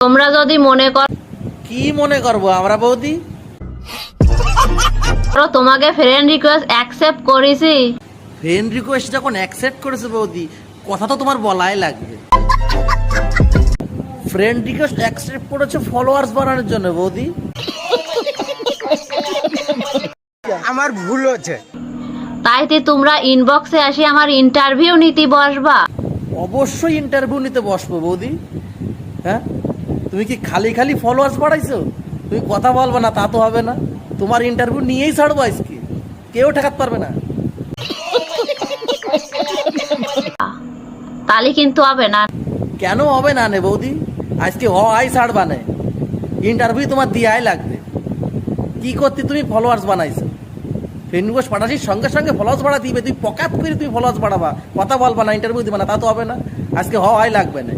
তোমরা যদি মনে কি মনে করবো আমরা বৌদি? করো তোমাকে ফ্রেন্ড রিকোয়েস্ট অ্যাকসেপ্ট করেছি, ফ্রেন্ড রিকোয়েস্ট যখন অ্যাকসেপ্ট করেছে বৌদি, কথা তো তোমার বলাই লাগবে। ফ্রেন্ড রিকোয়েস্ট অ্যাকসেপ্ট করেছে ফলোয়ার্স বাড়ানোর জন্য বৌদি। আমার ভুল হচ্ছে। তাই তোমরা ইনবক্সে আসি আমার ইন্টারভিউ নিতে বসবা। অবশ্যই ইন্টারভিউ নিতে বসবো বৌদি। হ্যাঁ, তুমি কি খালি খালি ফলোয়ার্স বাড়াইছো? তুমি কথা বলবে না তা তো হবে না। তোমার ইন্টারভিউ নিয়েই ছাড়বো আজকে, কেউ ঠেকাতে পারবে না। তাহলে কিন্তু হবে না। কেন হবে না নে বৌদি? আজকে হয় ছাড়বা না, ইন্টারভিউ তোমার দিয়াই লাগবে। কি করতে তুমি ফলোয়ার্স বানাইছো? ফ্রেন্ড রিকোয়েস্ট পাঠাচ্ছিস সঙ্গে সঙ্গে ফলোয়ার্স বাড়া দিবে, তুই পকাত করে তুমি ফলোয়ার্স বাড়াবা, কথা বলবা না, ইন্টারভিউ দিবা না তা তো হবে না। আজকে হয় লাগবে না।